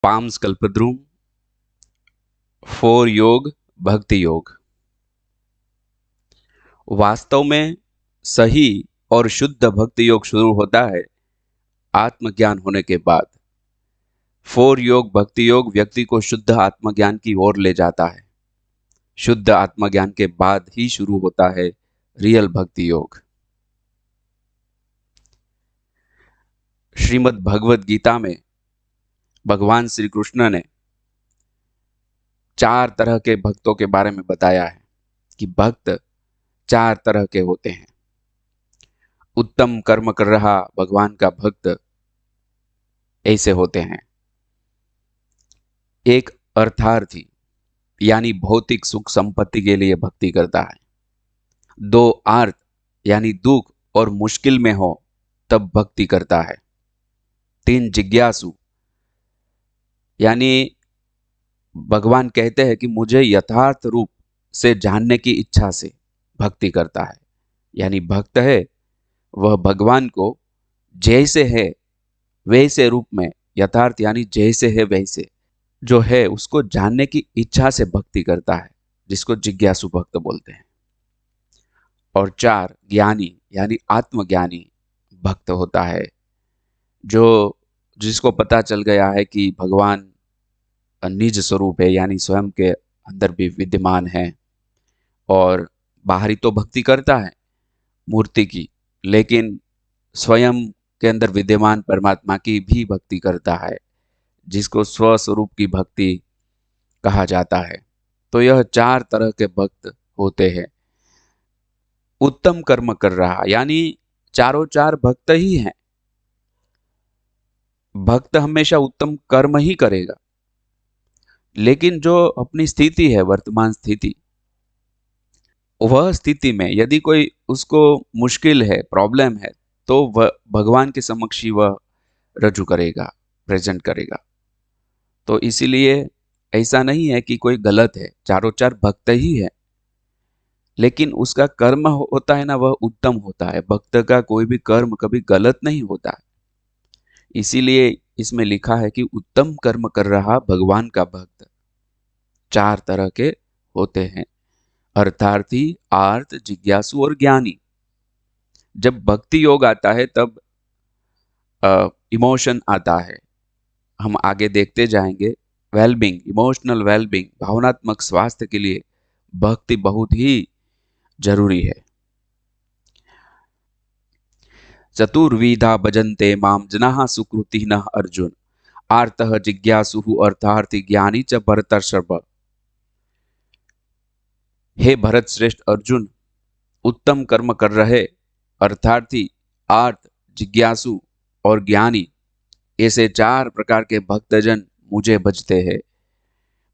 Palms कल्पद्रुम, 4 योग, भक्ति योग। वास्तव में सही और शुद्ध भक्ति योग शुरू होता है आत्मज्ञान होने के बाद। 4 योग भक्ति योग व्यक्ति को शुद्ध आत्मज्ञान की ओर ले जाता है। शुद्ध आत्मज्ञान के बाद ही शुरू होता है रियल भक्ति योग। श्रीमद् भगवद गीता में भगवान श्री कृष्ण ने 4 तरह के भक्तों के बारे में बताया है कि भक्त 4 तरह के होते हैं। उत्तम कर्म कर रहा भगवान का भक्त ऐसे होते हैं। एक अर्थार्थी यानी भौतिक सुख संपत्ति के लिए भक्ति करता है। 2 आर्त यानी दुख और मुश्किल में हो तब भक्ति करता है। 3 जिज्ञासु यानी भगवान कहते हैं कि मुझे यथार्थ रूप से जानने की इच्छा से भक्ति करता है। यानी भक्त है वह भगवान को जैसे है वैसे रूप में, यथार्थ यानी जैसे है वैसे जो है उसको जानने की इच्छा से भक्ति करता है, जिसको जिज्ञासु भक्त बोलते हैं। और 4 ज्ञानी यानी आत्मज्ञानी भक्त होता है, जो जिसको पता चल गया है कि भगवान निज स्वरूप है, यानी स्वयं के अंदर भी विद्यमान है। और बाहरी तो भक्ति करता है मूर्ति की, लेकिन स्वयं के अंदर विद्यमान परमात्मा की भी भक्ति करता है, जिसको स्वस्वरूप की भक्ति कहा जाता है। तो यह 4 तरह के भक्त होते हैं। उत्तम कर्म कर रहा यानी चारों 4 भक्त ही हैं। भक्त हमेशा उत्तम कर्म ही करेगा, लेकिन जो अपनी स्थिति है, वर्तमान स्थिति, वह स्थिति में यदि कोई उसको मुश्किल है, प्रॉब्लम है, तो वह भगवान के समक्ष ही वह रजू करेगा, प्रेजेंट करेगा। तो इसीलिए ऐसा नहीं है कि कोई गलत है, चारों 4 भक्त ही है, लेकिन उसका कर्म होता है ना, वह उत्तम होता है। भक्त का कोई भी कर्म कभी गलत नहीं होता है। इसीलिए इसमें लिखा है कि उत्तम कर्म कर रहा भगवान का भक्त 4 तरह के होते हैं, अर्थार्थी, आर्त, जिज्ञासु और ज्ञानी। जब भक्ति योग आता है तब इमोशन आता है, हम आगे देखते जाएंगे। वेलबींग, इमोशनल वेलबींग, भावनात्मक स्वास्थ्य के लिए भक्ति बहुत ही जरूरी है। चतुर्विधा भजन्ते माम जनाः सुकृतिनः अर्जुन, आर्तः जिज्ञासुः अर्थार्थी ज्ञानी च भरतर्षभ। हे भरत श्रेष्ठ अर्जुन, उत्तम कर्म कर रहे अर्थार्थी, आर्त, जिज्ञासु और ज्ञानी, ऐसे 4 प्रकार के भक्तजन मुझे भजते हैं।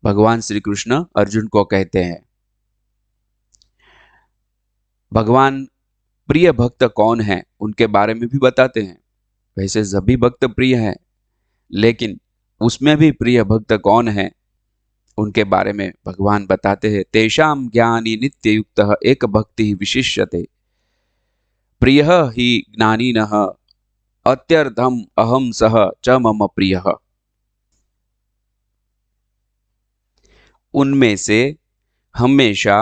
भगवान श्री कृष्ण अर्जुन को कहते हैं। भगवान प्रिय भक्त कौन है उनके बारे में भी बताते हैं। वैसे सभी भक्त प्रिय हैं, लेकिन उसमें भी प्रिय भक्त कौन है उनके बारे में भगवान बताते हैं। तेषां ज्ञानी नित्य युक्तः एक भक्ति विशिष्यते, प्रियः हि ज्ञानिनः अत्यर्थम अहम सह च मम प्रियः। उनमें से हमेशा,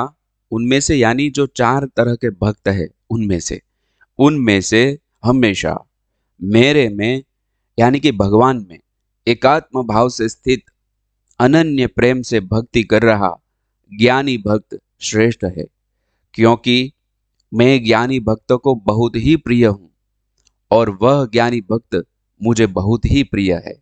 उनमें से यानी जो 4 तरह के भक्त है उनमें से हमेशा मेरे में यानी कि भगवान में एकात्म भाव से स्थित अनन्य प्रेम से भक्ति कर रहा ज्ञानी भक्त श्रेष्ठ है, क्योंकि मैं ज्ञानी भक्त को बहुत ही प्रिय हूं और वह ज्ञानी भक्त मुझे बहुत ही प्रिय है।